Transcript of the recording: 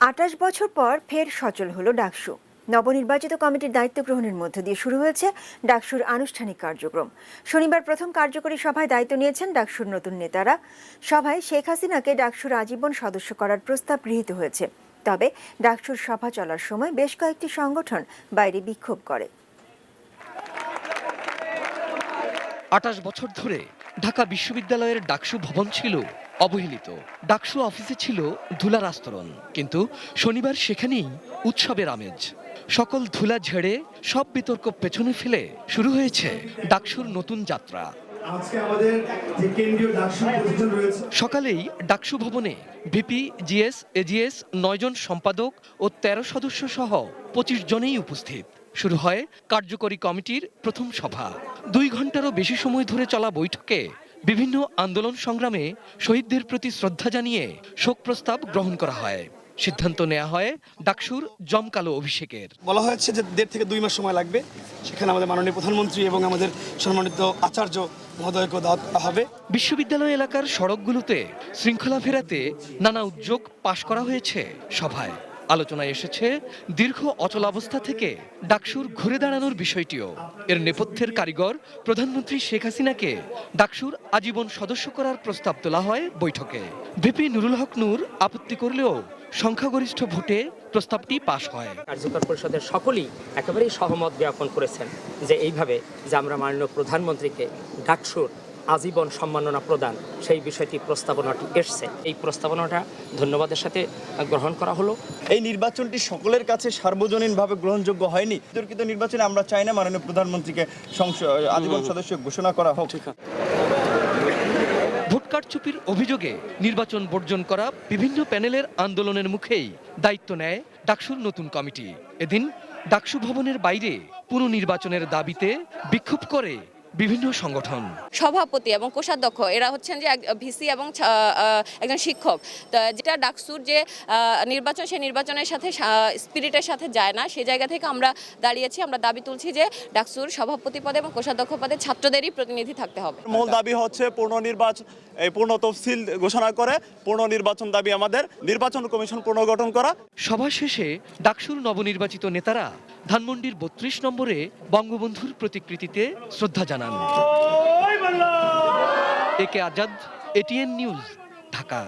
২৮ বছর পর ফের সচল হলো ডাকসু। নবনির্বাচিত কমিটির দায়িত্ব গ্রহণের মধ্য দিয়ে শুরু হয়েছে ডাকসুর আনুষ্ঠানিক কার্যক্রম। শনিবার প্রথম কার্যকরী সভায় দায়িত্ব নিয়েছেন ডাকসুর নতুন নেতারা। সভায় শেখ হাসিনাকে ডাকসুর আজীবন সদস্য করার প্রস্তাব গৃহীত হয়েছে। তবে ডাকসুর সভা চলার সময় বেশ কয়েকটি সংগঠন বাইরে বিক্ষোভ করে। ২৮ বছর ধরে ঢাকা বিশ্ববিদ্যালয়ের ডাকসু ভবন ছিল অবহেলিত। ডাকসু অফিসে ছিল ধুলার আস্তরণ, কিন্তু শনিবার সেখানেই উৎসবের আমেজ। সকল ধুলা ঝেড়ে সব বিতর্ক পেছনে ফেলে শুরু হয়েছে ডাকসুর নতুন যাত্রা। আজকে আমাদের যে কেন্দ্রীয় ডাকসু প্রতিষ্ঠান রয়েছে, সকালেই ডাকসু ভবনে ভিপি, জিএস, এজিএস, ৯ জন সম্পাদক ও ১৩ সদস্য সহ ২৫ জনেই উপস্থিত। শুরু হয় কার্যকরী কমিটির প্রথম সভা। ২ ঘন্টারও বেশি সময় ধরে চলা বৈঠকে বিভিন্ন আন্দোলন সংগ্রামে শহীদদের প্রতি শ্রদ্ধা জানিয়ে শোক প্রস্তাব গ্রহণ করা হয়। সিদ্ধান্ত নেওয়া হয় ডাকসুর জমকালো অভিষেকের। বলা হয়েছে যে ১.৫ থেকে ২ মাস সময় লাগবে। সেখানে আমাদের মাননীয় প্রধানমন্ত্রী এবং আমাদের সম্মানিত আচার্য মহোদয়কে দাওয়াত করা হবে। বিশ্ববিদ্যালয় এলাকার সড়কগুলোতে শৃঙ্খলা ফেরাতে নানা উদ্যোগ পাশ করা হয়েছে সভায়। আলোচনায় এসেছে দীর্ঘ অচলাবস্থা থেকে ডাকসুর ঘুরে দাঁড়ানোর বিষয়টিও। এর নেপথ্যের কারিগর প্রধানমন্ত্রী শেখ হাসিনাকে ডাকসুর আজীবন সদস্য করার প্রস্তাব তোলা হয় বৈঠকে। ভিপি নুরুল হক নূর আপত্তি করলেও সংখ্যাগরিষ্ঠ ভোটে প্রস্তাবটি পাশ হয়। কার্যকর পরিষদের সকলেই একেবারেই সহমত জ্ঞাপন করেছেন যে এইভাবে যে আমরা মাননীয় প্রধানমন্ত্রীকে ডাকসুর আজীবন সম্মাননা প্রদান, সেই বিষয়টি প্রস্তাবনাটি এসছে। এই প্রস্তাবনাটা ধন্যবাদের সাথে গ্রহণ করা হলো। এই নির্বাচনটি সকলের কাছে সার্বজনীনভাবে গ্রহণযোগ্য হয়নি। বিতর্কিত নির্বাচনে আমরা চাই না মাননীয় প্রধানমন্ত্রীকে আজীবন সদস্য ঘোষণা করা হোক। ভোট কারচুপির অভিযোগে নির্বাচন বর্জন করা বিভিন্ন প্যানেলের আন্দোলনের মুখেই দায়িত্ব নেয় ডাকসুর নতুন কমিটি। এদিন ডাকসু ভবনের বাইরে পুনর্নির্বাচনের দাবিতে বিক্ষোভ করে বিভিন্ন সংগঠন। সভাপতি এবং কোষাধ্যক্ষ এরা হচ্ছেন যে ভিসি এবং একজন শিক্ষক। যেটা ডাকসুর যে নির্বাচন, সেই নির্বাচনের সাথে স্পিরিটের সাথে যায় না। সেই জায়গা থেকে আমরা দাঁড়িয়েছি, আমরা দাবি তুলছি যে ডাকসুর সভাপতি পদে এবং কোষাধ্যক্ষ পদে ছাত্রদেরই প্রতিনিধি থাকতে হবে। মূল দাবি হচ্ছে পূর্ণ তফসিল ঘোষণা করে পুনর্নির্বাচন দাবি আমাদের, নির্বাচন কমিশন পুনর্গঠন করা। সভা শেষে ডাকসুর নবনির্বাচিত নেতারা ধানমন্ডির ৩২ নম্বরে বঙ্গবন্ধুর প্রতিকৃতিতে শ্রদ্ধা জানান। একে আজাদ, এটিএন নিউজ, ঢাকা।